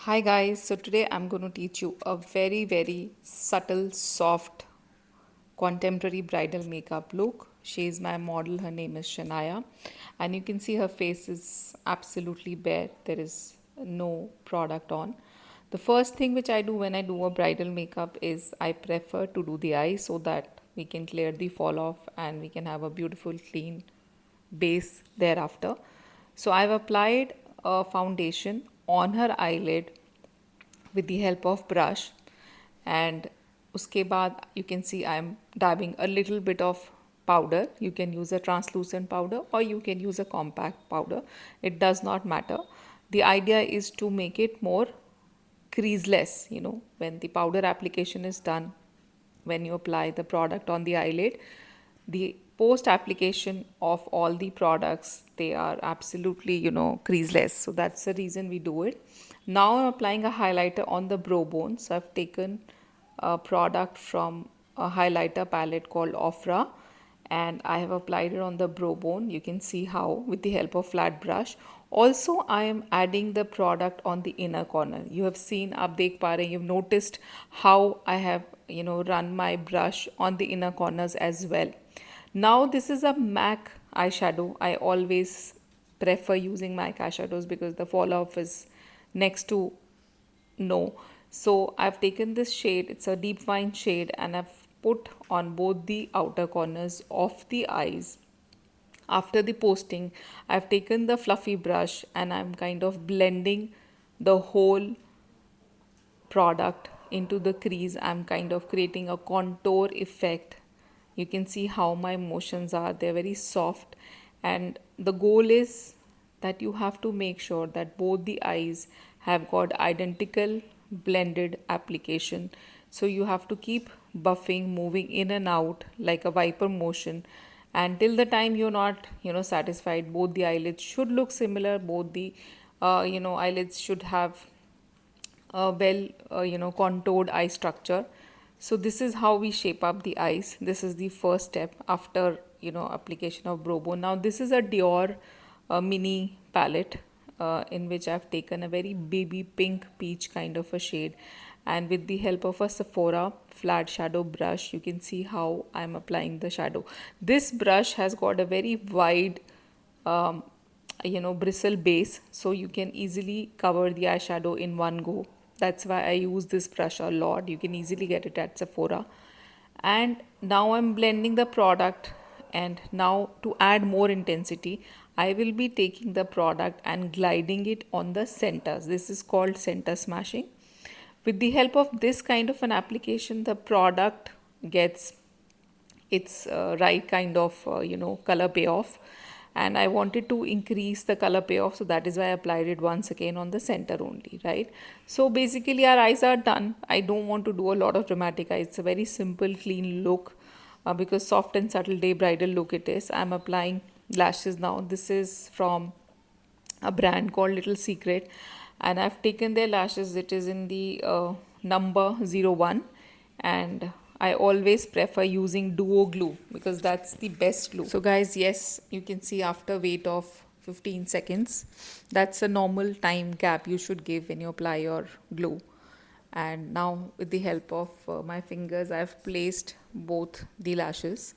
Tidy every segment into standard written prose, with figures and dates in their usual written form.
Hi guys, so today I'm going to teach you a very subtle, soft, contemporary bridal makeup look. She is my model, her name is Shania, and you can see her face is absolutely bare. There is no product on. The first thing which I do when I do a bridal makeup is I prefer to do the eyes so that we can clear the fall off and we can have a beautiful clean base thereafter. So I've applied a foundation on her eyelid with the help of brush, and uske baad you can see I'm dabbing a little bit of powder. You can use a translucent powder or you can use a compact powder, it does not matter. The idea is to make it more creaseless. When the powder application is done, when you apply the product on the eyelid, the post application of all the products, they are absolutely creaseless, so that's the reason we do it. Now I'm applying a highlighter on the brow bone. So I've taken a product from a highlighter palette called Ofra, and I have applied it on the brow bone. You can see how with the help of flat brush. Also I am adding the product on the inner corner. You have seen, आप देख पा रहे हैं, you've noticed how I have run my brush on the inner corners as well. Now this is a MAC eyeshadow. I always prefer using MAC eyeshadows because the fall off is next to no. So I've taken this shade, it's a deep wine shade, and I've put on both the outer corners of the eyes. After the posting, I've taken the fluffy brush and I'm kind of blending the whole product into the crease. I'm kind of creating a contour effect. You can see how my motions are, they're very soft, and the goal is that you have to make sure that both the eyes have got identical blended application. So you have to keep buffing, moving in and out like a wiper motion, until the time you're not satisfied. Both the eyelids should look similar, both the eyelids should have a well contoured eye structure. So this is how we shape up the eyes. This is the first step after application of brow bone. Now this is a Dior mini palette, in which I've taken a very baby pink peach kind of a shade, and with the help of a Sephora flat shadow brush, you can see how I'm applying the shadow. This brush has got a very wide um, bristle base, so you can easily cover the eyeshadow in one go. That's why I use this brush a lot. You can easily get it at Sephora. And now I'm blending the product, and now to add more intensity, I will be taking the product and gliding it on the centers. This is called center smashing. With the help of this kind of an application, the product gets its right kind of color payoff, and I wanted to increase the color payoff, so that is why I applied it once again on the center only, right? So basically our eyes are done. I don't want to do a lot of dramatic eyes. It's a very simple clean look, because soft and subtle day bridal look it is. I'm applying lashes now. This is from a brand called Little Secret, and I've taken their lashes. It is in the number 01, and I always prefer using duo glue because that's the best glue. So guys, yes, you can see after wait of 15 seconds, that's a normal time gap you should give when you apply your glue. And now with the help of my fingers, I've placed both the lashes,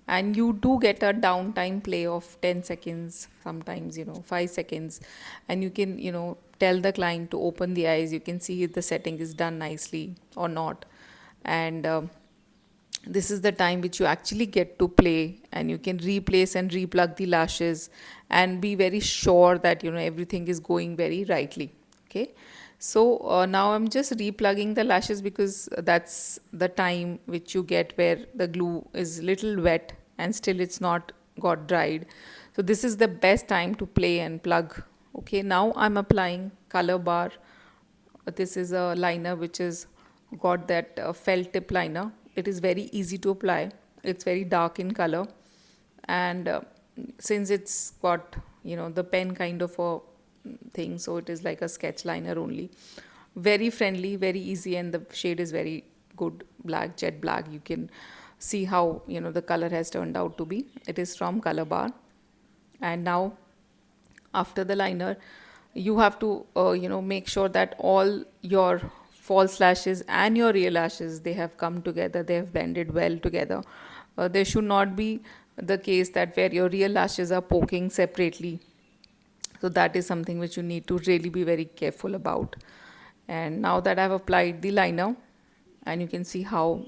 and you do get a downtime play of 10 seconds, sometimes 5 seconds, and you can tell the client to open the eyes. You can see if the setting is done nicely or not. And this is the time which you actually get to play, and you can replace and replug the lashes and be very sure that everything is going very rightly. Okay, so now I'm just replugging the lashes because that's the time which you get where the glue is little wet and still it's not got dried. So this is the best time to play and plug. Okay, now I'm applying color bar. This is a liner which is got that felt tip liner. It is very easy to apply. It's very dark in color, and since it's got the pen kind of a thing, so it is like a sketch liner only. Very friendly, very easy, and the shade is very good, black, jet black. You can see how the color has turned out to be. It is from Color Bar. And now after the liner, you have to make sure that all your false lashes and your real lashes, they have come together, they have blended well together. There should not be the case that where your real lashes are poking separately. So that is something which you need to really be very careful about. And now that I've applied the liner, and you can see how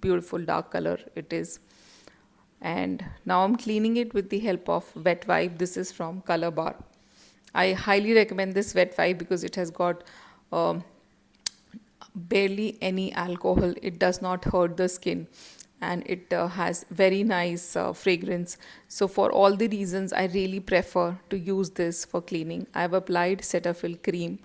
beautiful dark color it is, and now I'm cleaning it with the help of wet wipe. This is from Color Bar. I highly recommend this wet wipe because it has got um, barely any alcohol. It does not hurt the skin, and it has very nice fragrance. So for all the reasons, I really prefer to use this for cleaning. I've applied Cetaphil cream,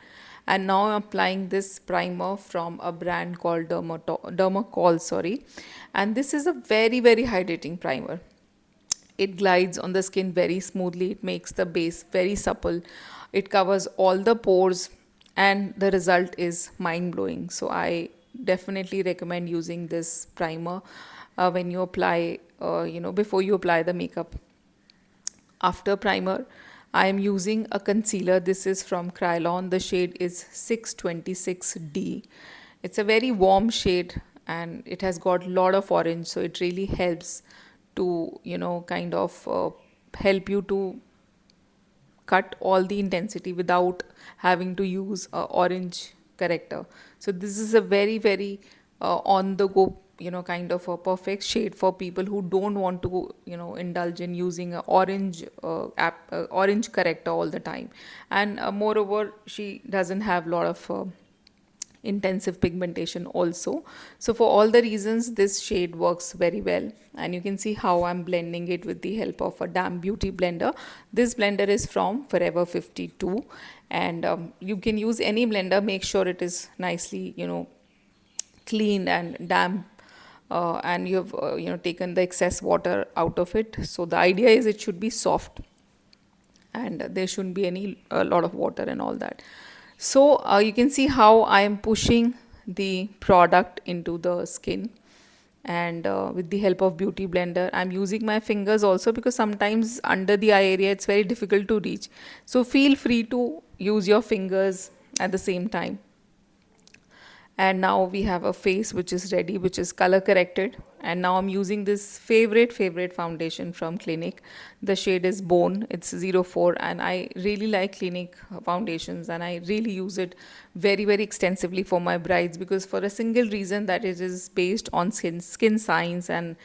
and now I'm applying this primer from a brand called Dermacol, sorry. And this is a very very hydrating primer. It glides on the skin very smoothly. It makes the base very supple. It covers all the pores, and the result is mind blowing. So I definitely recommend using this primer when you apply, before you apply the makeup. After primer, I am using a concealer. This is from Krylon. The shade is 626D. It's a very warm shade, and it has got a lot of orange, so it really helps to, kind of help you to cut all the intensity without having to use a orange corrector. So this is a very very on the go, kind of a perfect shade for people who don't want to, indulge in using a orange corrector all the time. And moreover, she doesn't have a lot of intensive pigmentation also. So for all the reasons, this shade works very well, and you can see how I'm blending it with the help of a damp beauty blender. This blender is from Forever 52, and you can use any blender. Make sure it is nicely, cleaned and damp, and you have taken the excess water out of it. So the idea is it should be soft, and there shouldn't be any a lot of water and all that. So you can see how I am pushing the product into the skin, and with the help of beauty blender, I'm using my fingers also, because sometimes under the eye area it's very difficult to reach. So feel free to use your fingers at the same time. And now we have a face which is ready, which is color corrected. And now I'm using this favorite foundation from Clinique. The shade is Bone. It's 04, and I really like Clinique foundations, and I really use it very extensively for my brides, because for a single reason, that it is based on skin science, and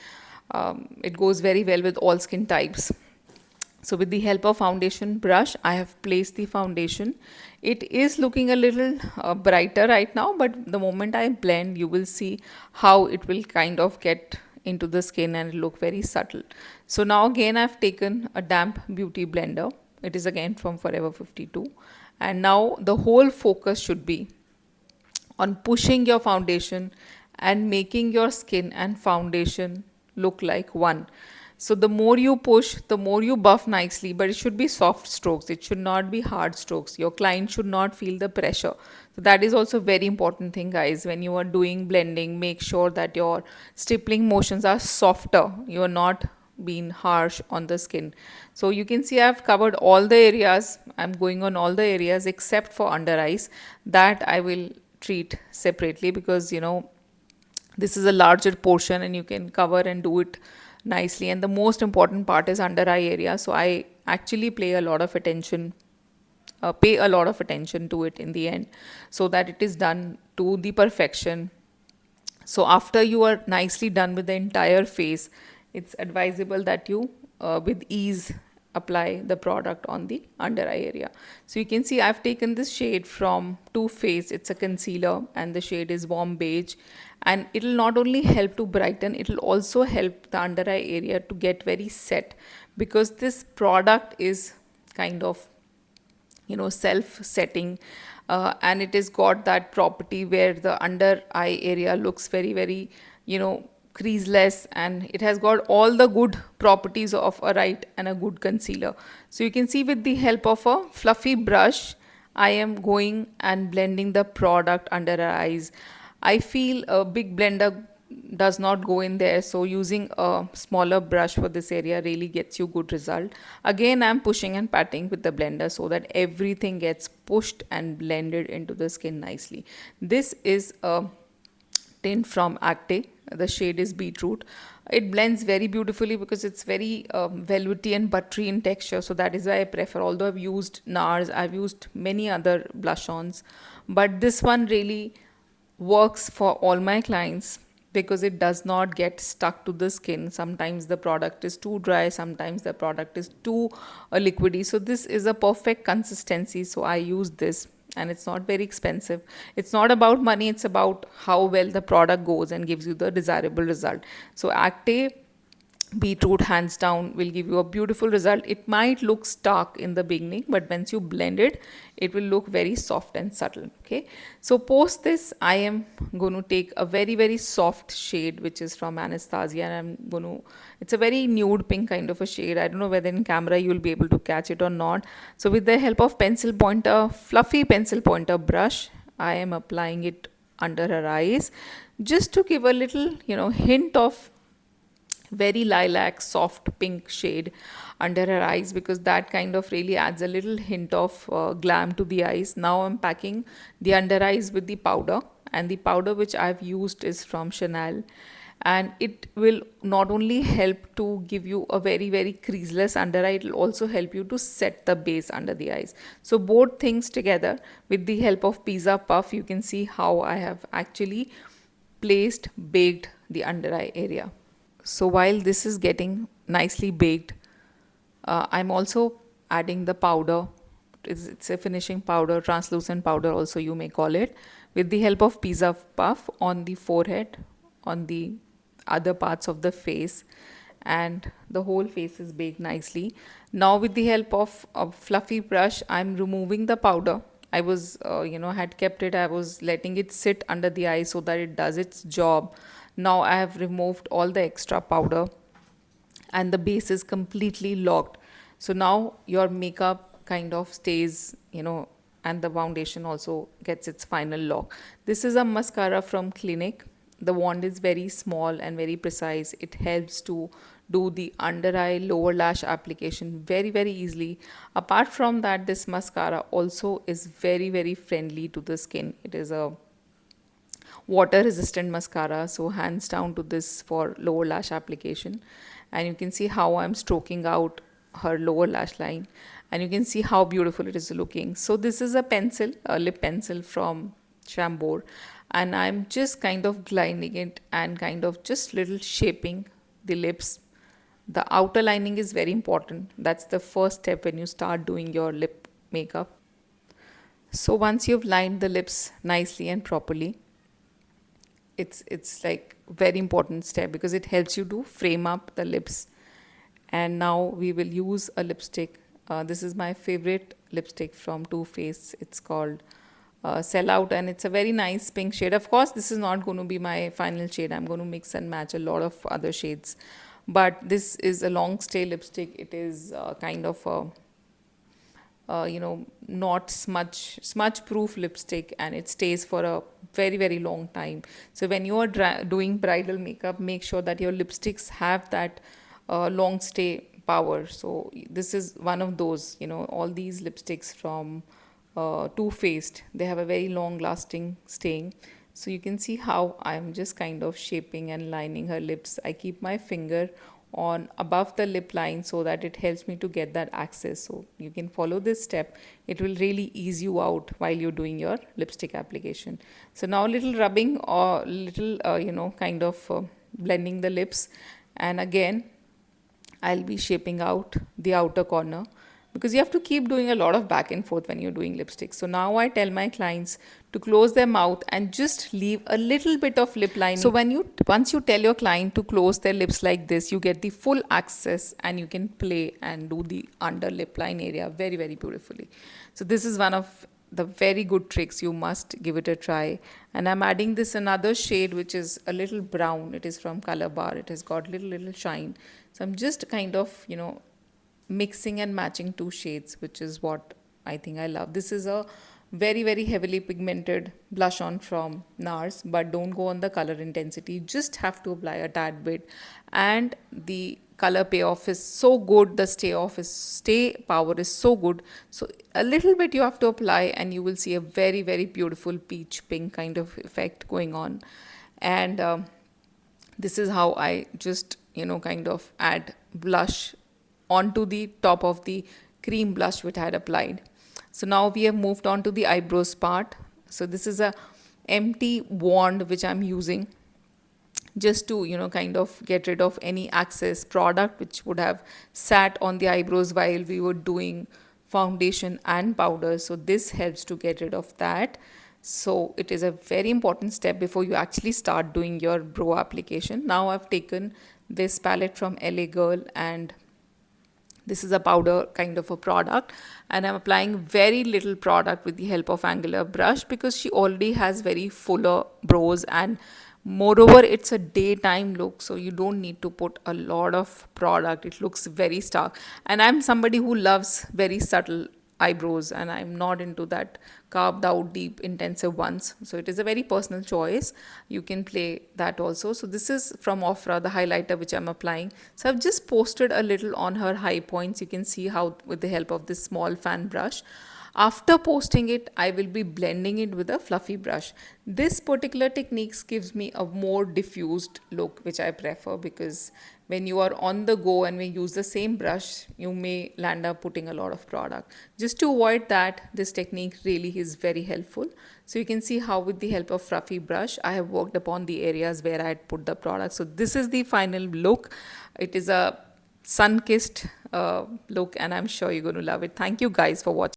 it goes very well with all skin types. So with the help of foundation brush, I have placed the foundation. It is looking a little brighter right now, but the moment I blend, you will see how it will kind of get into the skin and look very subtle. So now again, I've taken a damp beauty blender. It is again from Forever 52. And now the whole focus should be on pushing your foundation and making your skin and foundation look like one. So the more you push, the more you buff nicely, but it should be soft strokes. It should not be hard strokes. Your client should not feel the pressure. So that is also a very important thing, guys. When you are doing blending, make sure that your stippling motions are softer. You are not being harsh on the skin. So you can see I've covered all the areas. I'm going on all the areas except for under eyes. That I will treat separately, because this is a larger portion and you can cover and do it nicely. And the most important part is under eye area, so I actually pay a lot of attention to it in the end, so that it is done to the perfection. So after you are nicely done with the entire face, it's advisable that you with ease apply the product on the under eye area. So you can see I've taken this shade from Too Faced. It's a concealer, and the shade is Warm Beige, and it'll not only help to brighten, it'll also help the under eye area to get very set, because this product is kind of self setting, and it has got that property where the under eye area looks very creaseless, and it has got all the good properties of a right and a good concealer. So you can see with the help of a fluffy brush, I am going and blending the product under our eyes. I feel a big blender does not go in there, so using a smaller brush for this area really gets you good result. Again, I'm pushing and patting with the blender so that everything gets pushed and blended into the skin nicely. This is a tint from Acte. The shade is Beetroot. It blends very beautifully because it's very velvety and buttery in texture. So that is why I prefer. Although I've used NARS, I've used many other blush-ons, but this one really works for all my clients because it does not get stuck to the skin. Sometimes the product is too dry, sometimes the product is too liquidy. So this is a perfect consistency. So I use this, and it's not very expensive. It's not about money, it's about how well the product goes and gives you the desirable result. So Acte Beetroot hands down will give you a beautiful result. It might look stark in the beginning, but once you blend it, it will look very soft and subtle. Okay, so post this, I am going to take a very soft shade which is from Anastasia, and I'm going to, it's a very nude pink kind of a shade. I don't know whether in camera you will be able to catch it or not. So with the help of pencil pointer, fluffy pencil pointer brush, I am applying it under her eyes just to give a little, hint of very lilac soft pink shade under her eyes, because that kind of really adds a little hint of glam to the eyes. Now I'm packing the under eyes with the powder, and the powder which I've used is from Chanel, and it will not only help to give you a very creaseless under eye, it will also help you to set the base under the eyes. So both things together with the help of pizza puff, you can see how I have actually baked the under eye area. So while this is getting nicely baked, I'm also adding the powder. It's a finishing powder, translucent powder also you may call it, with the help of pizza puff on the forehead, on the other parts of the face, and the whole face is baked nicely. Now with the help of a fluffy brush, I'm removing the powder. I was, had kept it, I was letting it sit under the eye so that it does its job. Now I have removed all the extra powder and the base is completely locked. So now your makeup kind of stays, and the foundation also gets its final lock. This is a mascara from Clinique. The wand is very small and very precise. It helps to do the under eye lower lash application very easily. Apart from that, this mascara also is very friendly to the skin. It is a water resistant mascara, so hands down to this for lower lash application. And you can see how I'm stroking out her lower lash line, and you can see how beautiful it is looking. So this is a pencil, a lip pencil from Chambord, and I'm just kind of gliding it and kind of just little shaping the lips. The outer lining is very important. That's the first step when you start doing your lip makeup. So once you've lined the lips nicely and properly, it's like very important step because it helps you to frame up the lips. And now we will use a lipstick. This is my favorite lipstick from Too Faced. It's called Sell Out, and it's a very nice pink shade. Of course, this is not going to be my final shade. I'm going to mix and match a lot of other shades, but this is a long stay lipstick. It is kind of a not smudge proof lipstick, and it stays for a very long time. So when you are doing bridal makeup, make sure that your lipsticks have that long stay power. So this is one of those, all these lipsticks from Too Faced, they have a very long lasting staying. So you can see how I'm just kind of shaping and lining her lips. I keep my finger on above the lip line so that it helps me to get that access. So you can follow this step. It will really ease you out while you're doing your lipstick application. So now little rubbing or little kind of blending the lips, and again I'll be shaping out the outer corner, because you have to keep doing a lot of back and forth when you're doing lipstick. So now I tell my clients to close their mouth and just leave a little bit of lip lining. So once you tell your client to close their lips like this, you get the full access and you can play and do the under lip line area very beautifully. So this is one of the very good tricks. You must give it a try. And I'm adding this another shade which is a little brown. It is from Color Bar. It has got little shine. So I'm just kind of mixing and matching two shades, which is what I think I love. This is a very very heavily pigmented blush on from NARS, but don't go on the color intensity. You just have to apply a tad bit, and the color payoff is so good. The stay power is so good. So a little bit you have to apply, and you will see a very very beautiful peach pink kind of effect going on. And this is how I just kind of add blush onto the top of the cream blush which I had applied. So now we have moved on to the eyebrows part. So this is a empty wand which I'm using just to kind of get rid of any excess product which would have sat on the eyebrows while we were doing foundation and powder. So this helps to get rid of that. So it is a very important step before you actually start doing your brow application. Now I've taken this palette from LA Girl, and this is a powder kind of a product, and I'm applying very little product with the help of angular brush because she already has very fuller brows, and moreover it's a daytime look, so you don't need to put a lot of product. It looks very stark, and I'm somebody who loves very subtle eyebrows, and I'm not into that carved out deep intensive ones. So it is a very personal choice. You can play that also. So this is from Ofra, the highlighter which I'm applying. So I've just posted a little on her high points. You can see how with the help of this small fan brush. After posting it, I will be blending it with a fluffy brush. This particular techniques gives me a more diffused look, which I prefer, because when you are on the go and when you use the same brush, you may land up putting a lot of product. Just to avoid that, this technique really is very helpful. So you can see how with the help of fluffy brush, I have worked upon the areas where I had put the product. So this is the final look. It is a sun-kissed look, and I'm sure you're going to love it. Thank you guys for watching.